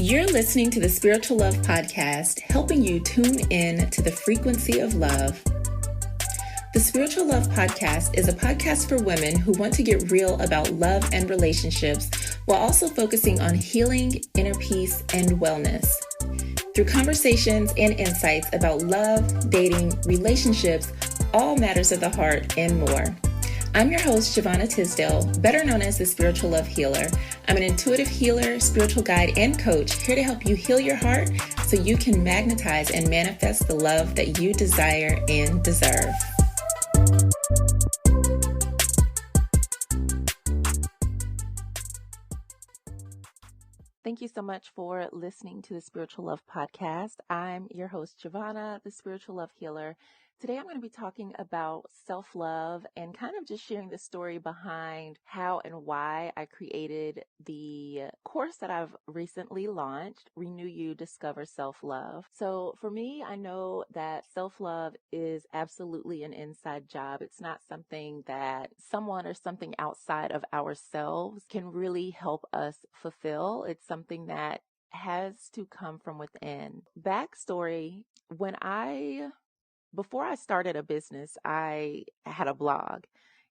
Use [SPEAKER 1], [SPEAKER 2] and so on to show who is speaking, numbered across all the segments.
[SPEAKER 1] You're listening to the Spiritual Love Podcast, helping you tune in to the frequency of love. The Spiritual Love Podcast is a podcast for women who want to get real about love and relationships while also focusing on healing, inner peace, and wellness. Through conversations and insights about love, dating, relationships, all matters of the heart, and more. I'm your host, Jovhannah Tisdale, better known as the Spiritual Love Healer. I'm an intuitive healer, spiritual guide, and coach here to help you heal your heart so you can magnetize and manifest the love that you desire and deserve. Thank you so much for listening to the Spiritual Love Podcast. I'm your host, Jovhannah, the Spiritual Love Healer. Today I'm going to be talking about self-love and kind of just sharing the story behind how and why I created the course that I've recently launched, RenewYou Discover Self Love. So for me, I know that self-love is absolutely an inside job. It's not something that someone or something outside of ourselves can really help us fulfill. It's something that has to come from within. Backstory, before I started a business, I had a blog.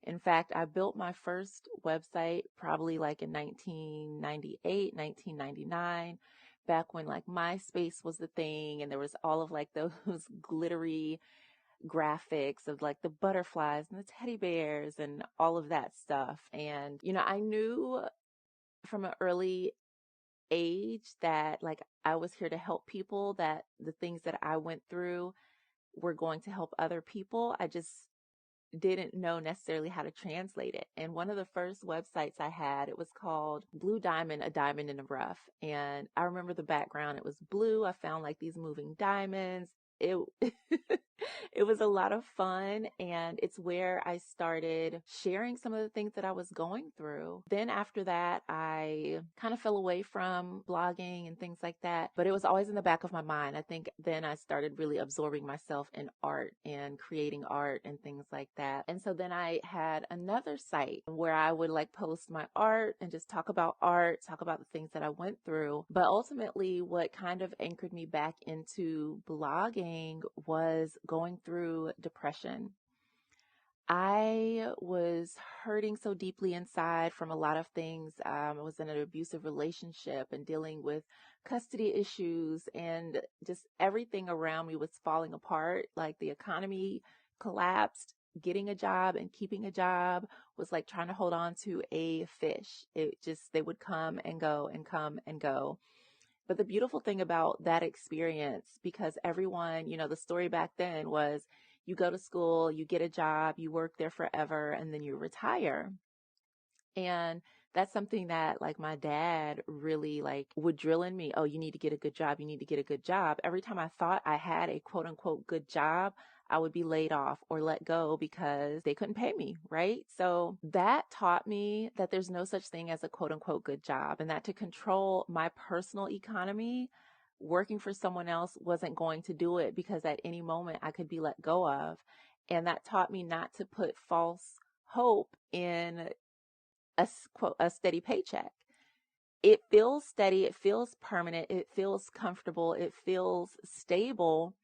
[SPEAKER 1] In fact, I built my first website probably like in 1998, 1999, back when like MySpace was the thing and there was all of like those glittery graphics of like the butterflies and the teddy bears and all of that stuff. And, I knew from an early age that like I was here to help people, that the things that I went through were going to help other people. I just didn't know necessarily how to translate it. And one of the first websites I had, it was called Blue Diamond, a Diamond in the Rough. And I remember the background, it was blue. I found like these moving diamonds. It it was a lot of fun, and it's where I started sharing some of the things that I was going through. Then after that, I kind of fell away from blogging and things like that, but it was always in the back of my mind. I think then I started really absorbing myself in art and creating art and things like that. And so then I had another site where I would like post my art and just talk about art, talk about the things that I went through. But ultimately, what kind of anchored me back into blogging was going through depression. I was hurting so deeply inside from a lot of things. I was in an abusive relationship and dealing with custody issues, and just everything around me was falling apart. Like the economy collapsed. Getting a job and keeping a job was like trying to hold on to a fish. They would come and go and come and go. But the beautiful thing about that experience, because everyone, the story back then was you go to school, you get a job, you work there forever, and then you retire. And that's something that like my dad really like would drill in me. Oh, you need to get a good job. You need to get a good job. Every time I thought I had a quote unquote good job, I would be laid off or let go because they couldn't pay me, right? So that taught me that there's no such thing as a quote unquote good job, and that to control my personal economy, working for someone else wasn't going to do it, because at any moment I could be let go of. And that taught me not to put false hope in a steady paycheck. It feels steady, it feels permanent, it feels comfortable, it feels stable.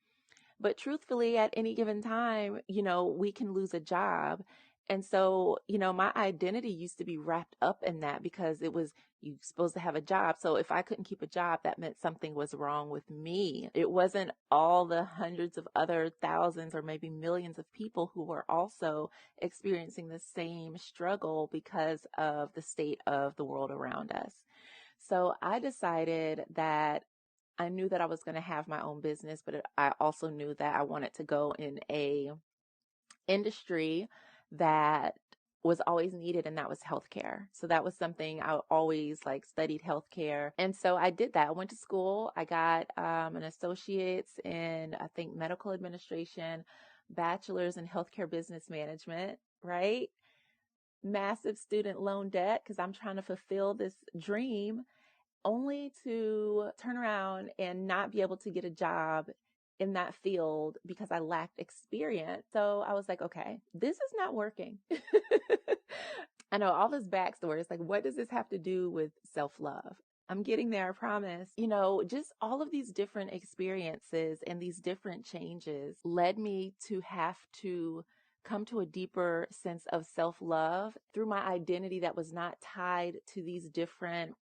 [SPEAKER 1] But truthfully, at any given time, we can lose a job. And so, my identity used to be wrapped up in that, because it was, you supposed to have a job. So if I couldn't keep a job, that meant something was wrong with me. It wasn't all the hundreds of other thousands or maybe millions of people who were also experiencing the same struggle because of the state of the world around us. So I decided that I knew that I was going to have my own business, but I also knew that I wanted to go in a industry that was always needed, and that was healthcare. So that was something I always like studied, healthcare. And so I did that. I went to school. I got an associate's in, I think, medical administration, bachelor's in healthcare business management, right? Massive student loan debt because I'm trying to fulfill this dream, only to turn around and not be able to get a job in that field because I lacked experience. So I was like, okay, this is not working. I know all this backstory is like, what does this have to do with self-love? I'm getting there, I promise. Just all of these different experiences and these different changes led me to have to come to a deeper sense of self-love through my identity that was not tied to these different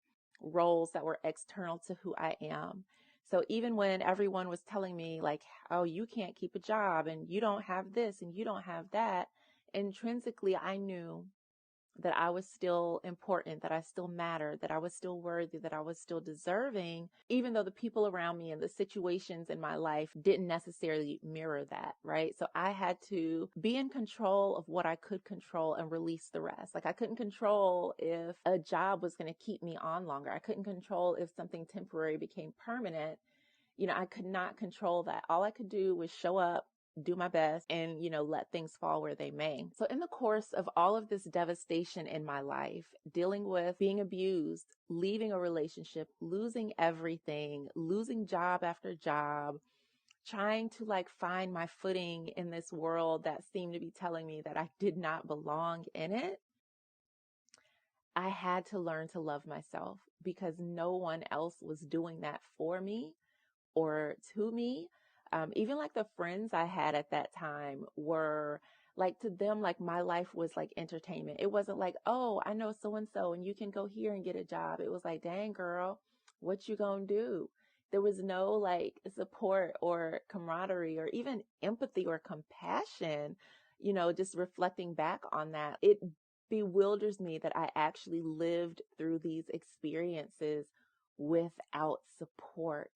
[SPEAKER 1] roles that were external to who I am. So even when everyone was telling me like, oh, you can't keep a job and you don't have this and you don't have that, intrinsically, I knew that I was still important, that I still mattered, that I was still worthy, that I was still deserving, even though the people around me and the situations in my life didn't necessarily mirror that, right? So I had to be in control of what I could control and release the rest. Like I couldn't control if a job was going to keep me on longer. I couldn't control if something temporary became permanent. I could not control that. All I could do was show up, do my best, and, let things fall where they may. So in the course of all of this devastation in my life, dealing with being abused, leaving a relationship, losing everything, losing job after job, trying to like find my footing in this world that seemed to be telling me that I did not belong in it, I had to learn to love myself because no one else was doing that for me or to me. Even like the friends I had at that time were like, to them, like my life was like entertainment. It wasn't like, oh, I know so and so and you can go here and get a job. It was like, dang girl, what you gonna do? There was no like support or camaraderie or even empathy or compassion, just reflecting back on that. It bewilders me that I actually lived through these experiences without support.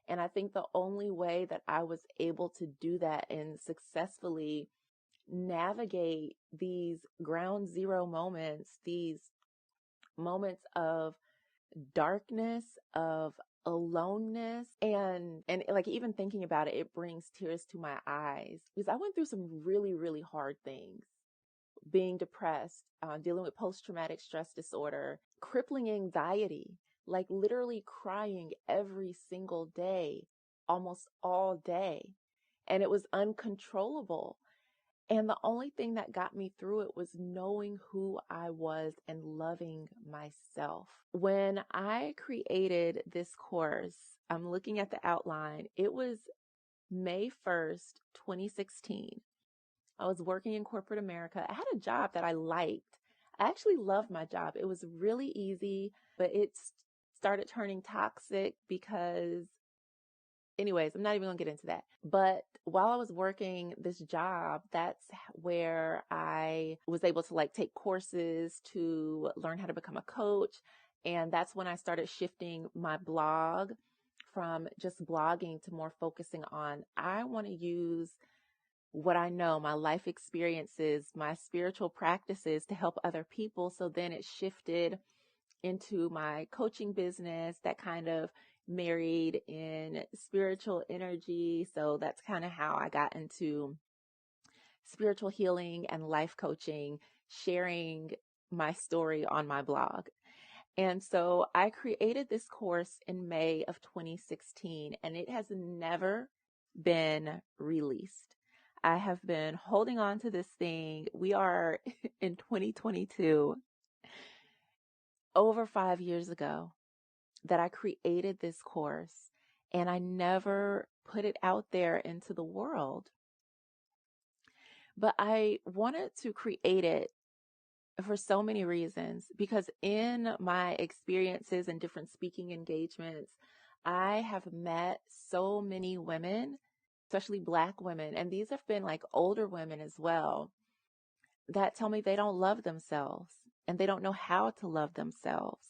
[SPEAKER 1] And I think the only way that I was able to do that and successfully navigate these ground zero moments, these moments of darkness, of aloneness, and like even thinking about it, it brings tears to my eyes because I went through some really, really hard things. Being depressed, dealing with post-traumatic stress disorder, crippling anxiety, like literally crying every single day, almost all day. And it was uncontrollable. And the only thing that got me through it was knowing who I was and loving myself. When I created this course, I'm looking at the outline. It was May 1st, 2016. I was working in corporate America. I had a job that I liked. I actually loved my job. It was really easy, but it started turning toxic because, anyways, I'm not even gonna get into that. But while I was working this job, that's where I was able to like take courses to learn how to become a coach. And that's when I started shifting my blog from just blogging to more focusing on, I want to use what I know, my life experiences, my spiritual practices to help other people. So then it shifted into my coaching business that kind of married in spiritual energy. So that's kind of how I got into spiritual healing and life coaching, sharing my story on my blog. And so I created this course in May of 2016, and it has never been released. I have been holding on to this thing. We are in 2022, over 5 years ago that I created this course, and I never put it out there into the world. But I wanted to create it for so many reasons, because in my experiences and different speaking engagements, I have met so many women, especially Black women, and these have been like older women as well, that tell me they don't love themselves and they don't know how to love themselves.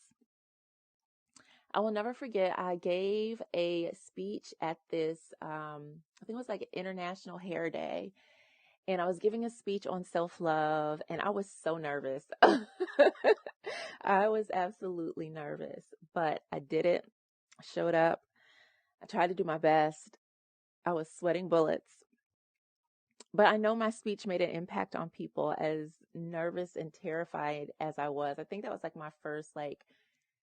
[SPEAKER 1] I will never forget, I gave a speech at this, I think it was like International Hair Day, and I was giving a speech on self-love, and I was so nervous. I was absolutely nervous, but I did it. I showed up. I tried to do my best. I was sweating bullets. But I know my speech made an impact on people, as nervous and terrified as I was. I think that was like my first like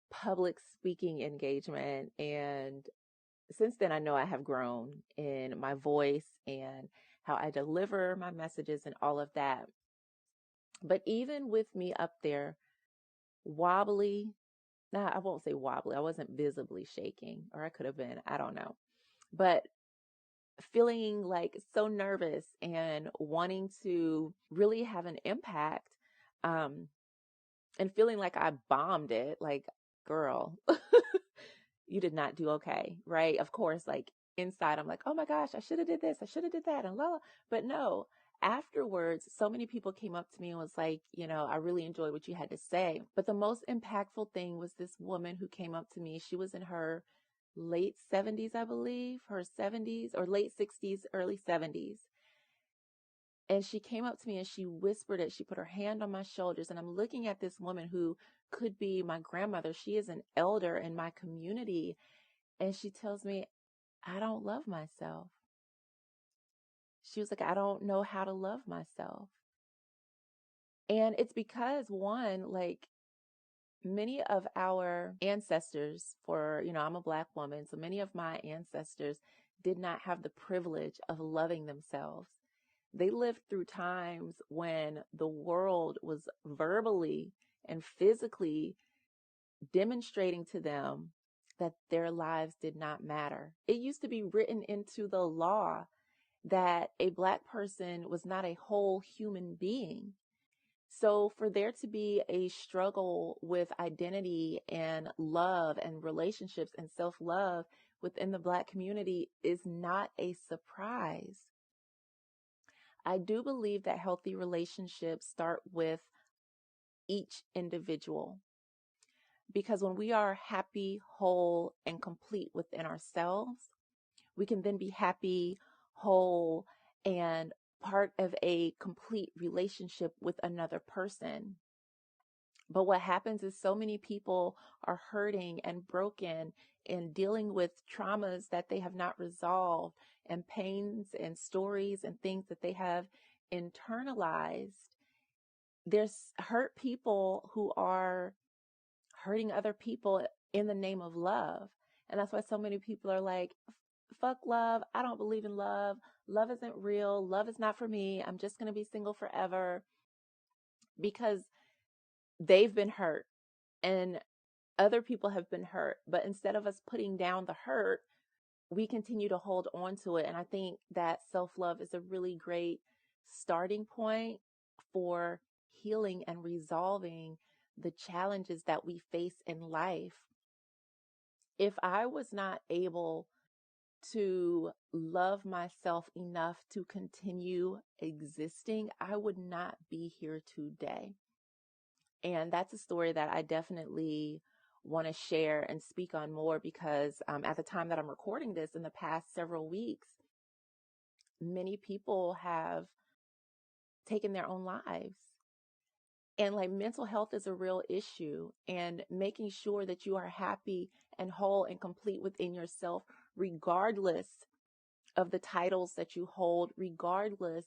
[SPEAKER 1] public speaking engagement. And since then, I know I have grown in my voice and how I deliver my messages and all of that. But even with me up there, wobbly, Now, I won't say wobbly. I wasn't visibly shaking, or I could have been. I don't know. But feeling like so nervous and wanting to really have an impact, um, and feeling like I bombed it. Like, girl, you did not do okay, right? Of course, like inside, I'm like, oh my gosh, I should have did this, I should have did that, and la la. But no, afterwards, so many people came up to me and was like, I really enjoyed what you had to say. But the most impactful thing was this woman who came up to me. She was in her late 70s, I believe, her 70s or late 60s, early 70s. And she came up to me and she whispered it. She put her hand on my shoulders, and I'm looking at this woman who could be my grandmother. She is an elder in my community. And she tells me, I don't love myself. She was like, I don't know how to love myself. And it's because, one, like many of our ancestors, I'm a Black woman, so many of my ancestors did not have the privilege of loving themselves. They lived through times when the world was verbally and physically demonstrating to them that their lives did not matter. It used to be written into the law that a Black person was not a whole human being. So for there to be a struggle with identity and love and relationships and self-love within the Black community is not a surprise. I do believe that healthy relationships start with each individual, because when we are happy, whole, and complete within ourselves, we can then be happy, whole, and part of a complete relationship with another person. But what happens is so many people are hurting and broken and dealing with traumas that they have not resolved, and pains and stories and things that they have internalized. There's hurt people who are hurting other people in the name of love. And that's why so many people are like, fuck love. I don't believe in love. Love isn't real. Love is not for me. I'm just going to be single forever, because they've been hurt and other people have been hurt. But instead of us putting down the hurt, we continue to hold on to it. And I think that self-love is a really great starting point for healing and resolving the challenges that we face in life. If I was not able to love myself enough to continue existing, I would not be here today. And that's a story that I definitely want to share and speak on more, because at the time that I'm recording this, in the past several weeks, many people have taken their own lives. And like, mental health is a real issue, and making sure that you are happy and whole and complete within yourself, regardless of the titles that you hold, regardless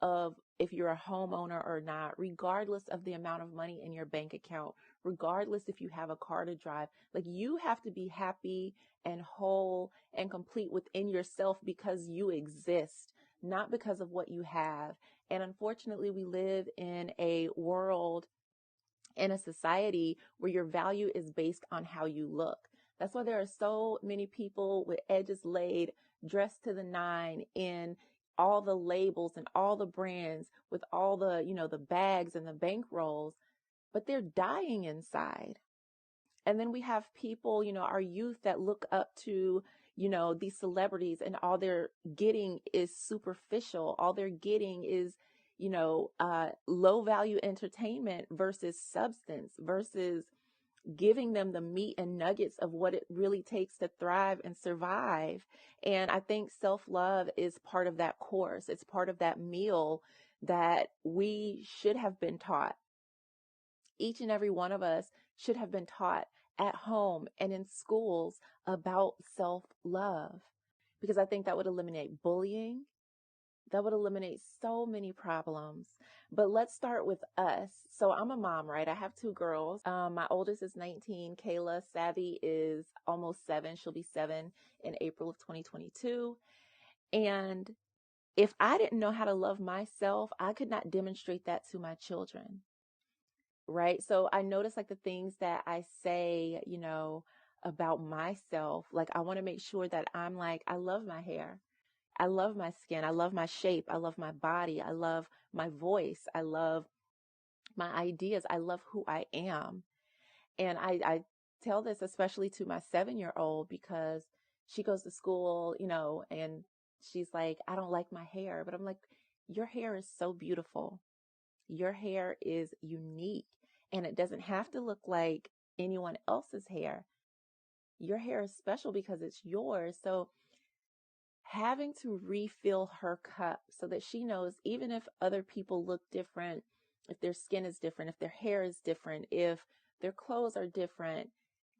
[SPEAKER 1] of if you're a homeowner or not, regardless of the amount of money in your bank account, regardless if you have a car to drive. Like, you have to be happy and whole and complete within yourself because you exist, not because of what you have. And unfortunately, we live in a world, in a society, where your value is based on how you look. That's why there are so many people with edges laid, dressed to the nine, in all the labels and all the brands, with all the, the bags and the bankrolls, but they're dying inside. And then we have people, our youth, that look up to, these celebrities, and all they're getting is superficial. All they're getting is, low value entertainment versus substance, versus giving them the meat and nuggets of what it really takes to thrive and survive. And I think self-love is part of that course. It's part of that meal that we should have been taught. Each and every one of us should have been taught at home and in schools about self-love, because I think that would eliminate bullying. That would eliminate so many problems. But let's start with us. So I'm a mom, right? I have two girls. My oldest is 19, Kayla. Savvy is almost 7. She'll be 7 in April of 2022. And if I didn't know how to love myself, I could not demonstrate that to my children. right? So I notice like the things that I say, about myself. Like I want to make sure that I'm like, I love my hair. I love my skin. I love my shape. I love my body. I love my voice. I love my ideas. I love who I am. And I tell this especially to my 7-year-old because she goes to school, and she's like, I don't like my hair. But I'm like, your hair is so beautiful. Your hair is unique and it doesn't have to look like anyone else's hair. Your hair is special because it's yours. So having to refill her cup so that she knows even if other people look different, if their skin is different, if their hair is different, if their clothes are different,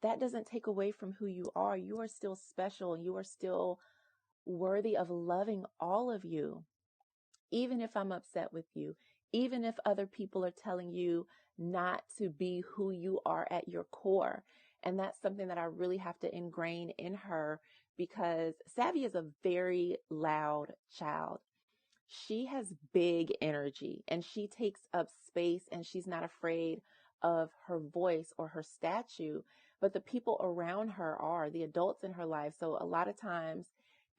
[SPEAKER 1] that doesn't take away from who you are. You are still special. You are still worthy of loving all of you. Even if I'm upset with you, even if other people are telling you not to be who you are at your core. And that's something that I really have to ingrain in her because Savvy is a very loud child. She has big energy and she takes up space and she's not afraid of her voice or her statue, but the people around her are the adults in her life. So a lot of times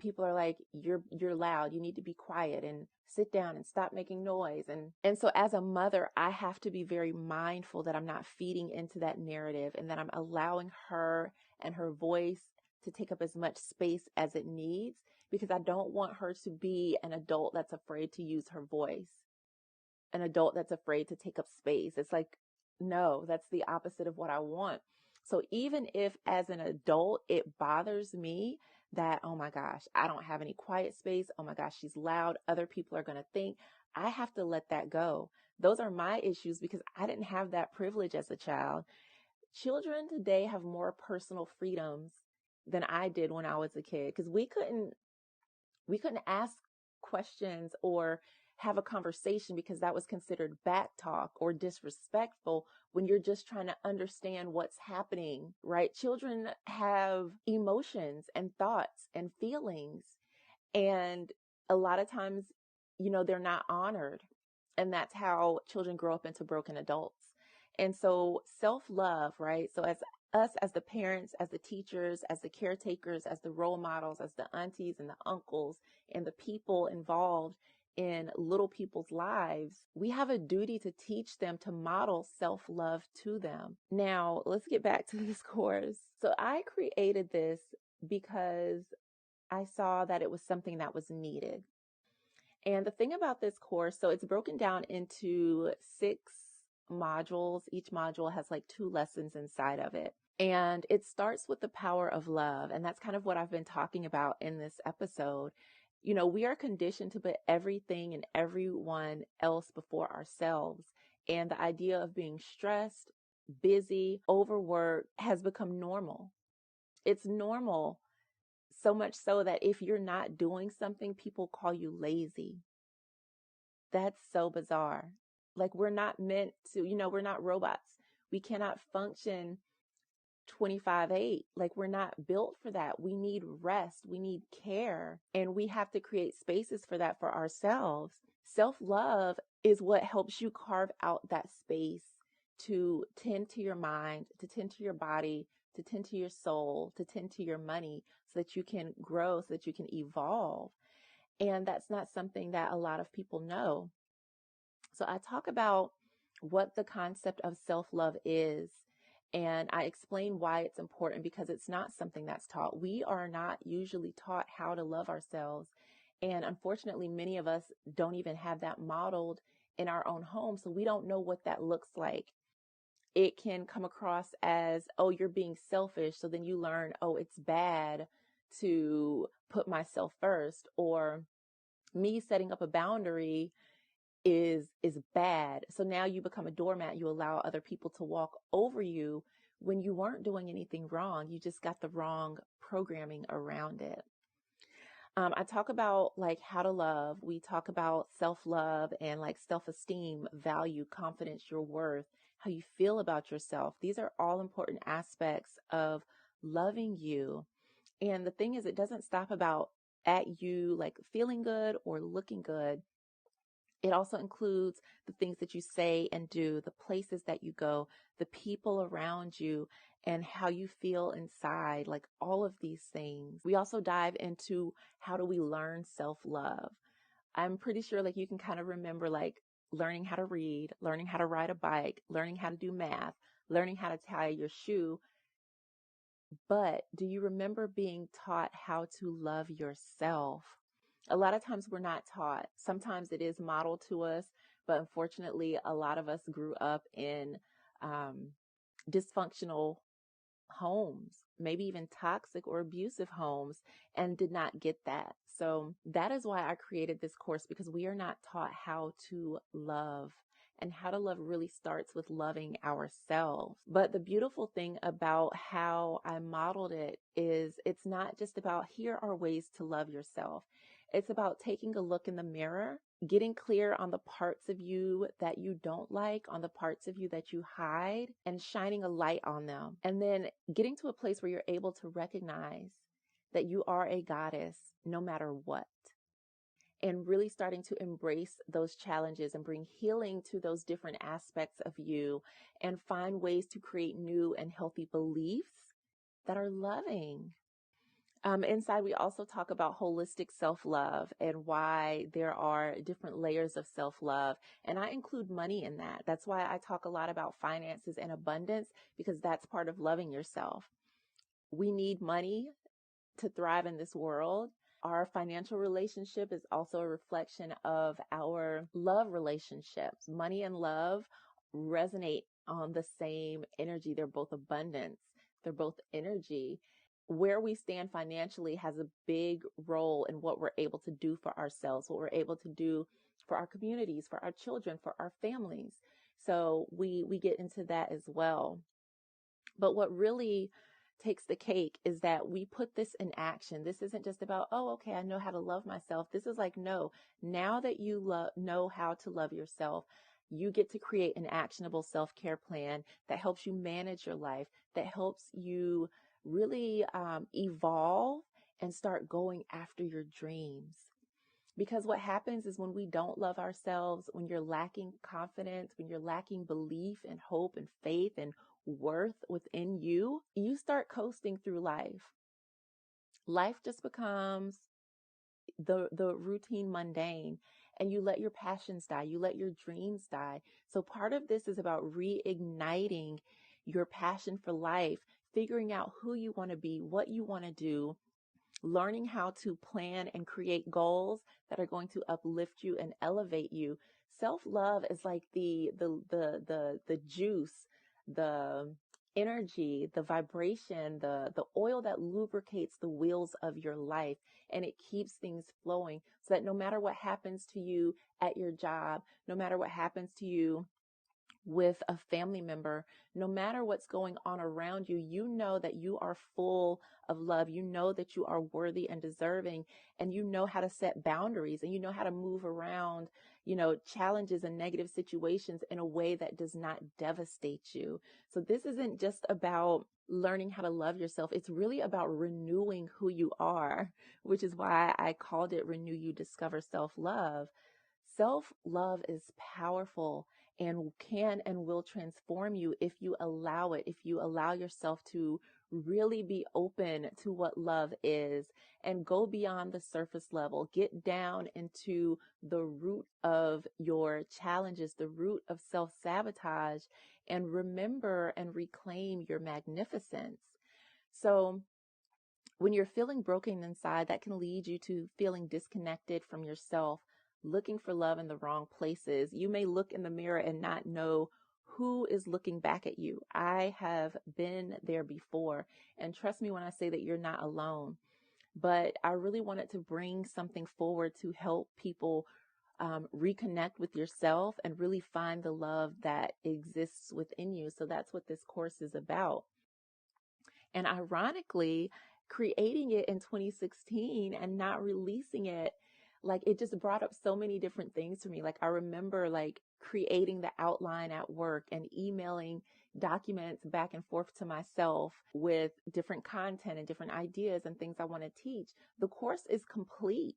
[SPEAKER 1] people are like, you're loud, you need to be quiet and sit down and stop making noise. And so as a mother, I have to be very mindful that I'm not feeding into that narrative and that I'm allowing her and her voice to take up as much space as it needs, because I don't want her to be an adult that's afraid to use her voice, an adult that's afraid to take up space. It's like, no, that's the opposite of what I want. So even if as an adult, it bothers me that, oh my gosh, I don't have any quiet space. Oh my gosh, she's loud. Other people are going to think. I have to let that go. Those are my issues because I didn't have that privilege as a child. Children today have more personal freedoms than I did when I was a kid because we couldn't ask questions or have a conversation because that was considered back talk or disrespectful when you're just trying to understand what's happening, right? Children have emotions and thoughts and feelings. And a lot of times, they're not honored. And that's how children grow up into broken adults. And so self-love, right? So as us, as the parents, as the teachers, as the caretakers, as the role models, as the aunties and the uncles and the people involved in little people's lives, we have a duty to teach them to model self-love to them. Now, let's get back to this course. So I created this because I saw that it was something that was needed. And the thing about this course, so it's broken down into 6 modules. Each module has like 2 lessons inside of it. And it starts with the power of love. And that's kind of what I've been talking about in this episode. We are conditioned to put everything and everyone else before ourselves. And the idea of being stressed, busy, overworked has become normal. It's normal. So much so that if you're not doing something, people call you lazy. That's so bizarre. Like we're not meant to, we're not robots. We cannot function 25/8. Like we're not built for that. We need rest. We need care. And we have to create spaces for that for ourselves. Self-love is what helps you carve out that space to tend to your mind, to tend to your body, to tend to your soul, to tend to your money so that you can grow, so that you can evolve. And that's not something that a lot of people know. So I talk about what the concept of self-love is, and I explain why it's important because it's not something that's taught. We are not usually taught how to love ourselves. And unfortunately, many of us don't even have that modeled in our own home. So we don't know what that looks like. It can come across as, oh, you're being selfish. So then you learn, oh, it's bad to put myself first, or me setting up a boundary is bad. So now you become a doormat. You allow other people to walk over you when you weren't doing anything wrong. You just got the wrong programming around it. I talk about like how to love. We talk about self-love and like self-esteem, value, confidence, your worth, how you feel about yourself. These are all important aspects of loving you. And the thing is, it doesn't stop at you like feeling good or looking good. It also includes the things that you say and do, the places that you go, the people around you, and how you feel inside, like all of these things. We also dive into how do we learn self-love. I'm pretty sure like you can kind of remember like learning how to read, learning how to ride a bike, learning how to do math, learning how to tie your shoe. But do you remember being taught how to love yourself? A lot of times we're not taught. Sometimes it is modeled to us, but unfortunately, a lot of us grew up in um, dysfunctional homes, maybe even toxic or abusive homes, and did not get that. So that is why I created this course, because we are not taught how to love. And how to love really starts with loving ourselves. But the beautiful thing about how I modeled it is it's not just about here are ways to love yourself. It's about taking a look in the mirror, getting clear on the parts of you that you don't like, on the parts of you that you hide, and shining a light on them. And then getting to a place where you're able to recognize that you are a goddess no matter what. And really starting to embrace those challenges and bring healing to those different aspects of you and find ways to create new and healthy beliefs that are loving. Inside, we also talk about holistic self-love and why there are different layers of self-love. And I include money in that. That's why I talk a lot about finances and abundance, because that's part of loving yourself. We need money to thrive in this world. Our financial relationship is also a reflection of our love relationships. Money and love resonate on the same energy. They're both abundance. They're both energy. Where we stand financially has a big role in what we're able to do for ourselves, what we're able to do for our communities, for our children, for our families. So we get into that as well. But what really takes the cake is that we put this in action. This isn't just about, oh, okay, I know how to love myself. This is like, no, now that you know how to love yourself, you get to create an actionable self-care plan that helps you manage your life, that helps you really evolve and start going after your dreams. Because what happens is when we don't love ourselves, when you're lacking confidence, when you're lacking belief and hope and faith and worth within you, you start coasting through life. Life just becomes the routine mundane, and you let your passions die. You let your dreams die. So part of this is about reigniting your passion for life, figuring out who you want to be, what you want to do, learning how to plan and create goals that are going to uplift you and elevate you. Self-love is like the juice, the energy, the vibration, the oil that lubricates the wheels of your life, and it keeps things flowing so that no matter what happens to you at your job, no matter what happens to you with a family member, no matter what's going on around you, you know that you are full of love. You know that you are worthy and deserving, and you know how to set boundaries, and you know how to move around, challenges and negative situations in a way that does not devastate you. So this isn't just about learning how to love yourself. It's really about renewing who you are, which is why I called it RenewYou Discover Self Love. Self-love is powerful and can and will transform you if you allow it, if you allow yourself to really be open to what love is and go beyond the surface level, get down into the root of your challenges, the root of self-sabotage, and remember and reclaim your magnificence. So when you're feeling broken inside, that can lead you to feeling disconnected from yourself, looking for love in the wrong places. You may look in the mirror and not know who is looking back at you. I have been there before, and trust me when I say that you're not alone. But I really wanted to bring something forward to help people reconnect with yourself and really find the love that exists within you. So that's what this course is about. And ironically, creating it in 2016 and not releasing it, like it just brought up so many different things for me. Like I remember like creating the outline at work and emailing documents back and forth to myself with different content and different ideas and things I want to teach. The course is complete.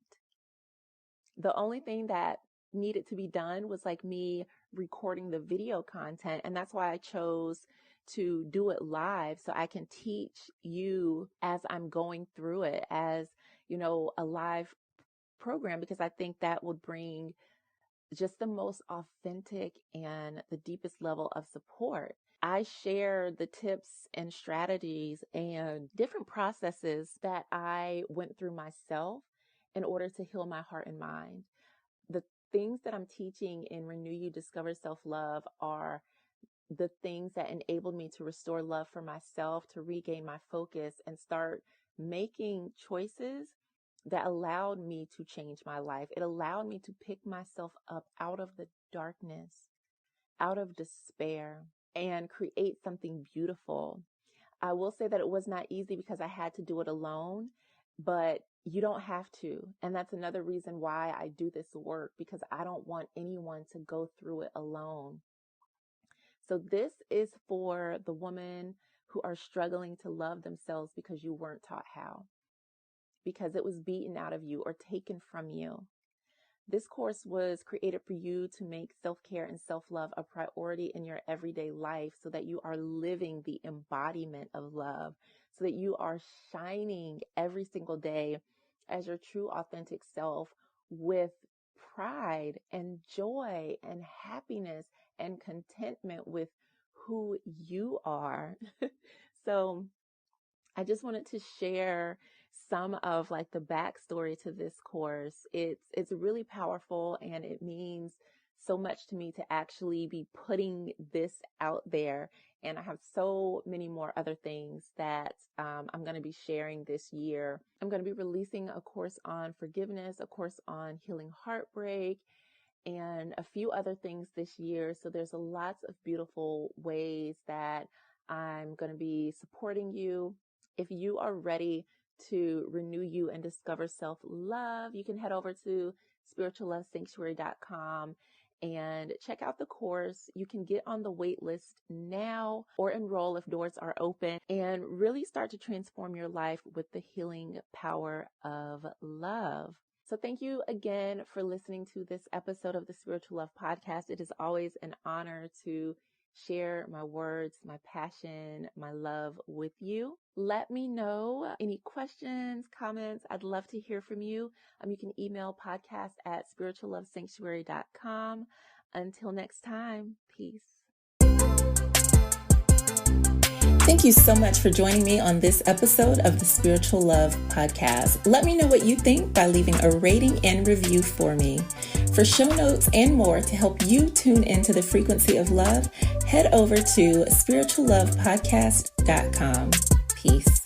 [SPEAKER 1] The only thing that needed to be done was like me recording the video content. And that's why I chose to do it live, so I can teach you as I'm going through it as, a live program, because I think that would bring just the most authentic and the deepest level of support. I share the tips and strategies and different processes that I went through myself in order to heal my heart and mind. The things that I'm teaching in Renew You Discover Self Love are the things that enabled me to restore love for myself, to regain my focus, and start making choices that allowed me to change my life. It allowed me to pick myself up out of the darkness, out of despair, and create something beautiful. I will say that it was not easy because I had to do it alone, but you don't have to. And that's another reason why I do this work, because I don't want anyone to go through it alone. So this is for the women who are struggling to love themselves because you weren't taught how, because it was beaten out of you or taken from you. This course was created for you to make self-care and self-love a priority in your everyday life, so that you are living the embodiment of love, so that you are shining every single day as your true authentic self with pride and joy and happiness and contentment with who you are. So I just wanted to share some of like the backstory to this course. It's really powerful, and it means so much to me to actually be putting this out there. And I have so many more other things that I'm going to be sharing this year. I'm going to be releasing a course on forgiveness, a course on healing heartbreak, and a few other things this year. So there's lots of beautiful ways that I'm going to be supporting you. If you are ready to renew you and discover self-love, you can head over to spirituallovesanctuary.com and check out the course. You can get on the wait list now or enroll if doors are open, and really start to transform your life with the healing power of love. So thank you again for listening to this episode of the Spiritual Love Podcast. It is always an honor to share my words, my passion, my love with you. Let me know any questions, comments. I'd love to hear from you. You can email podcast@spirituallovesanctuary.com. Until next time, peace.
[SPEAKER 2] Thank you so much for joining me on this episode of the Spiritual Love Podcast. Let me know what you think by leaving a rating and review for me. For show notes and more to help you tune into the frequency of love, head over to spirituallovepodcast.com. Peace.